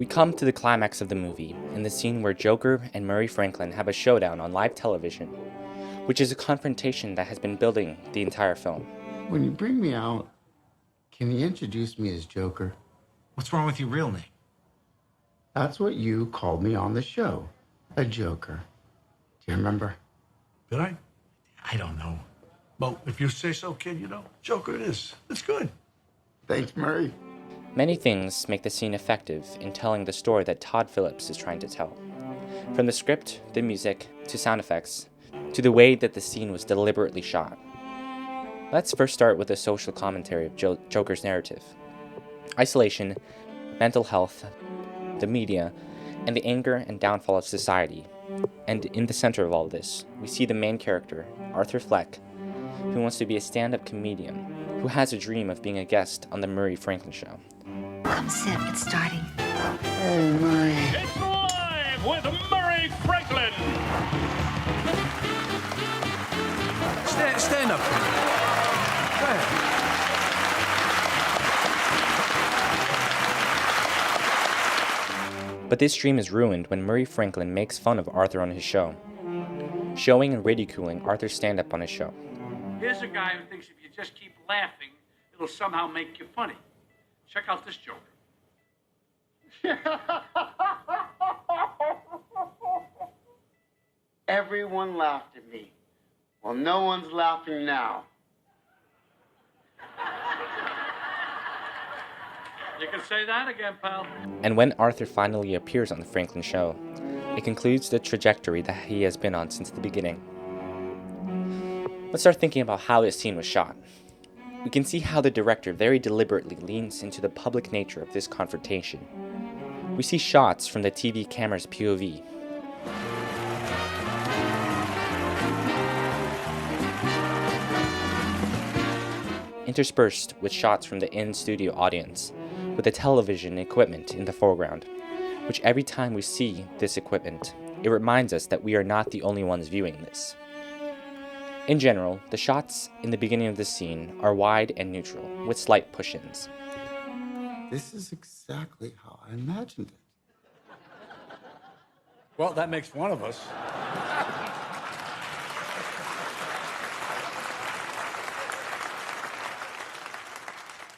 We come to the climax of the movie, in the scene where Joker and Murray Franklin have a showdown on live television, which is a confrontation that has been building the entire film. When you bring me out, can you introduce me as Joker? What's wrong with your real name? That's what you called me on the show, a Joker. Do you remember? Did I? I don't know. Well, if you say so, kid, Joker it is. It's good. Thanks, Murray. Many things make the scene effective in telling the story that Todd Phillips is trying to tell. From the script, the music, to sound effects, to the way that the scene was deliberately shot. Let's first start with the social commentary of Joker's narrative. Isolation, mental health, the media, and the anger and downfall of society. And in the center of all this, we see the main character, Arthur Fleck, who wants to be a stand-up comedian, who has a dream of being a guest on the Murray Franklin Show. Come sit, it's starting. Hey, Murray. It's live with Murray Franklin. Stand up. Go ahead. But this dream is ruined when Murray Franklin makes fun of Arthur on his show, showing and ridiculing Arthur's stand-up on his show. Here's a guy who thinks if you just keep laughing, it'll somehow make you funny. Check out this Joker. Everyone laughed at me. Well, no one's laughing now. You can say that again, pal. And when Arthur finally appears on the Franklin Show, it concludes the trajectory that he has been on since the beginning. Let's start thinking about how this scene was shot. We can see how the director very deliberately leans into the public nature of this confrontation. We see shots from the TV camera's POV. Interspersed with shots from the in-studio audience, with the television equipment in the foreground, which every time we see this equipment, it reminds us that we are not the only ones viewing this. In general, the shots in the beginning of the scene are wide and neutral, with slight push-ins. This is exactly how I imagined it. Well, that makes one of us.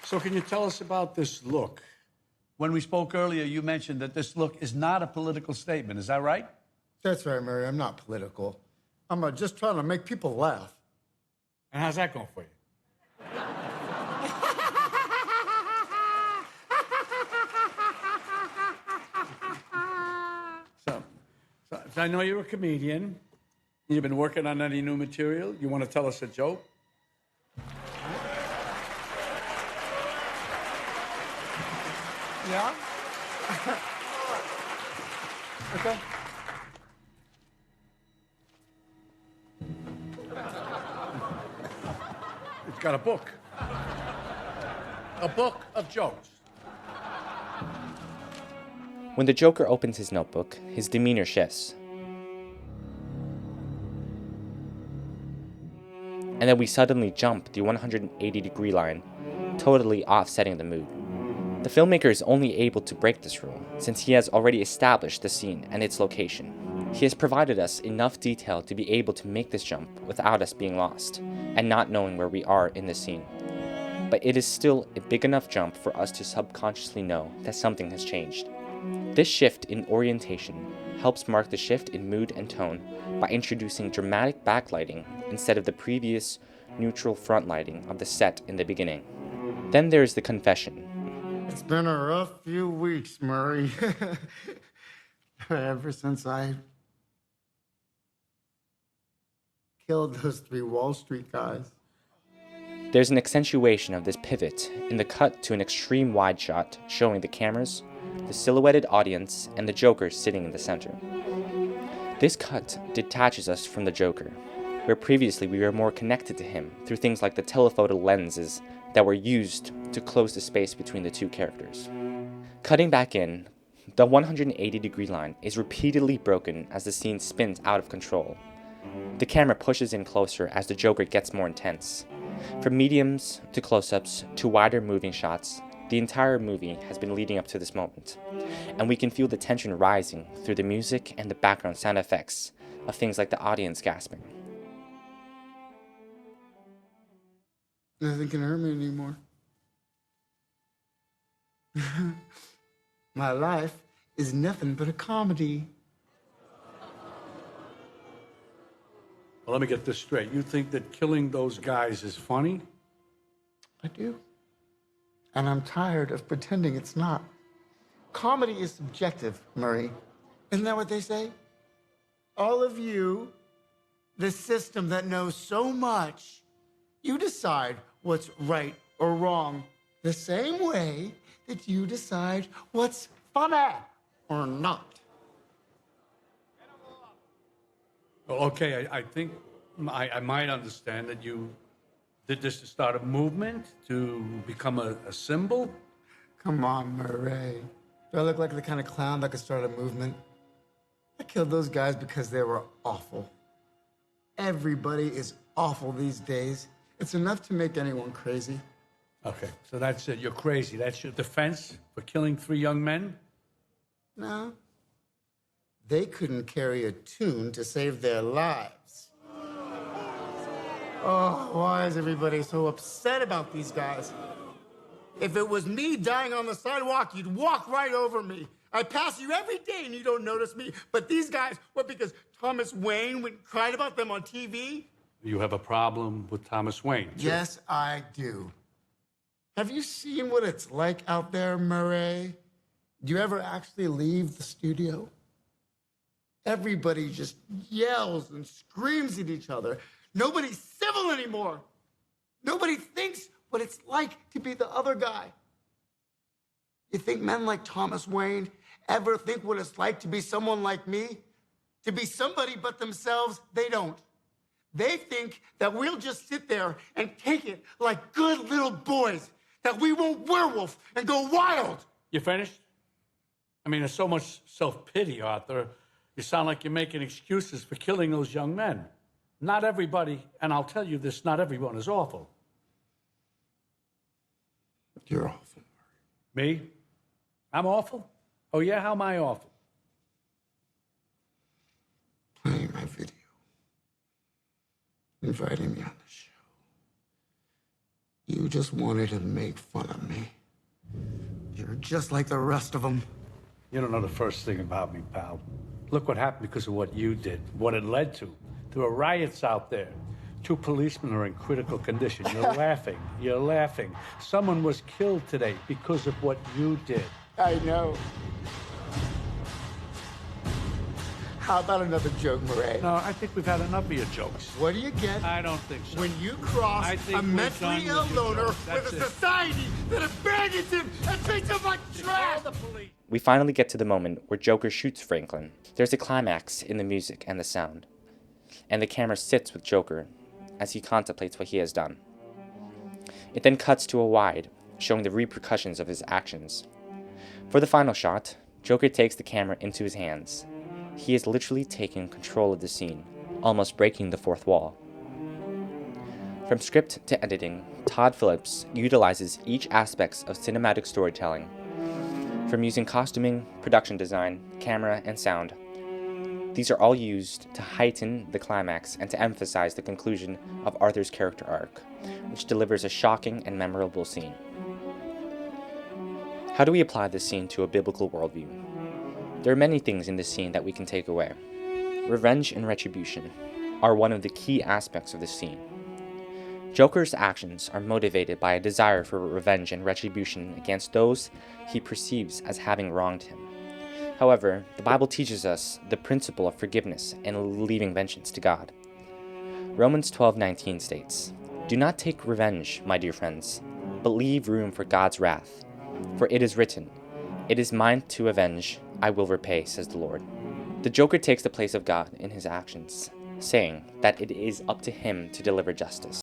So can you tell us about this look? When we spoke earlier, you mentioned that this look is not a political statement. Is that right? That's right, Mary. I'm not political. I'm just trying to make people laugh. And how's that going for you? So I know you're a comedian. You've been working on any new material. You want to tell us a joke? Yeah? Okay. It's got a book. A book of jokes. When the Joker opens his notebook, his demeanor shifts. And then we suddenly jump the 180-degree line, totally offsetting the mood. The filmmaker is only able to break this rule, since he has already established the scene and its location. He has provided us enough detail to be able to make this jump without us being lost, and not knowing where we are in the scene. But it is still a big enough jump for us to subconsciously know that something has changed. This shift in orientation helps mark the shift in mood and tone by introducing dramatic backlighting instead of the previous neutral front lighting of the set in the beginning. Then there is the confession. It's been a rough few weeks, Murray. Ever since I killed those 3 Wall Street guys. There's an accentuation of this pivot in the cut to an extreme wide shot showing the cameras, the silhouetted audience, and the Joker sitting in the center. This cut detaches us from the Joker, where previously we were more connected to him through things like the telephoto lenses that were used to close the space between the two characters. Cutting back in, the 180-degree line is repeatedly broken as the scene spins out of control. The camera pushes in closer as the Joker gets more intense. From mediums to close-ups to wider moving shots, The entire movie has been leading up to this moment, and we can feel the tension rising through the music and the background sound effects of things like the audience gasping. Nothing can hurt me anymore. My life is nothing but a comedy. Well, let me get this straight. You think that killing those guys is funny? I do. And I'm tired of pretending it's not. Comedy is subjective, Murray. Isn't that what they say? All of you, the system that knows so much, you decide what's right or wrong the same way that you decide what's funny or not. Well, okay, I think I might understand that you did this to start a movement, to become a symbol. Come on, Murray. Do I look like the kind of clown that could start a movement? I killed those guys because they were awful. Everybody is awful these days. It's enough to make anyone crazy. Okay, so that's it. You're crazy. That's your defense for killing 3 young men? No. They couldn't carry a tune to save their lives. Oh, why is everybody so upset about these guys? If it was me dying on the sidewalk, you'd walk right over me. I pass you every day and you don't notice me. But these guys, what, because Thomas Wayne cried about them on TV? You have a problem with Thomas Wayne, too. Yes, I do. Have you seen what it's like out there, Murray? Do you ever actually leave the studio? Everybody just yells and screams at each other. Nobody's civil anymore. Nobody thinks what it's like to be the other guy. You think men like Thomas Wayne ever think what it's like to be someone like me? To be somebody but themselves? They don't. They think that we'll just sit there and take it like good little boys, that we won't werewolf and go wild. You finished? I mean, there's so much self-pity, Arthur. You sound like you're making excuses for killing those young men. Not everybody, and I'll tell you this, not everyone is awful. You're awful. Me? I'm awful? Oh, yeah? How am I awful? Playing my video. Inviting me on the show. You just wanted to make fun of me. You're just like the rest of them. You don't know the first thing about me, pal. Look what happened because of what you did, what it led to. There were riots out there. 2 policemen are in critical condition. You're laughing. You're laughing. Someone was killed today because of what you did. I know. How about another joke, Murray? No, I think we've had enough of your jokes. What do you get I don't think so. when you cross I think a we're mentally done ill with your loner jokes. That's with a it. society that abandons him and treats him like trash? Call the police. We finally get to the moment where Joker shoots Franklin. There's a climax in the music and the sound, and the camera sits with Joker as he contemplates what he has done. It then cuts to a wide, showing the repercussions of his actions. For the final shot, Joker takes the camera into his hands. He is literally taking control of the scene, almost breaking the fourth wall. From script to editing, Todd Phillips utilizes each aspect of cinematic storytelling, from using costuming, production design, camera, and sound. These are all used to heighten the climax and to emphasize the conclusion of Arthur's character arc, which delivers a shocking and memorable scene. How do we apply this scene to a biblical worldview? There are many things in this scene that we can take away. Revenge and retribution are one of the key aspects of this scene. Joker's actions are motivated by a desire for revenge and retribution against those he perceives as having wronged him. However, the Bible teaches us the principle of forgiveness and leaving vengeance to God. Romans 12:19 states, "Do not take revenge, my dear friends, but leave room for God's wrath. For it is written, 'It is mine to avenge, I will repay,' says the Lord." The Joker takes the place of God in his actions, saying that it is up to him to deliver justice.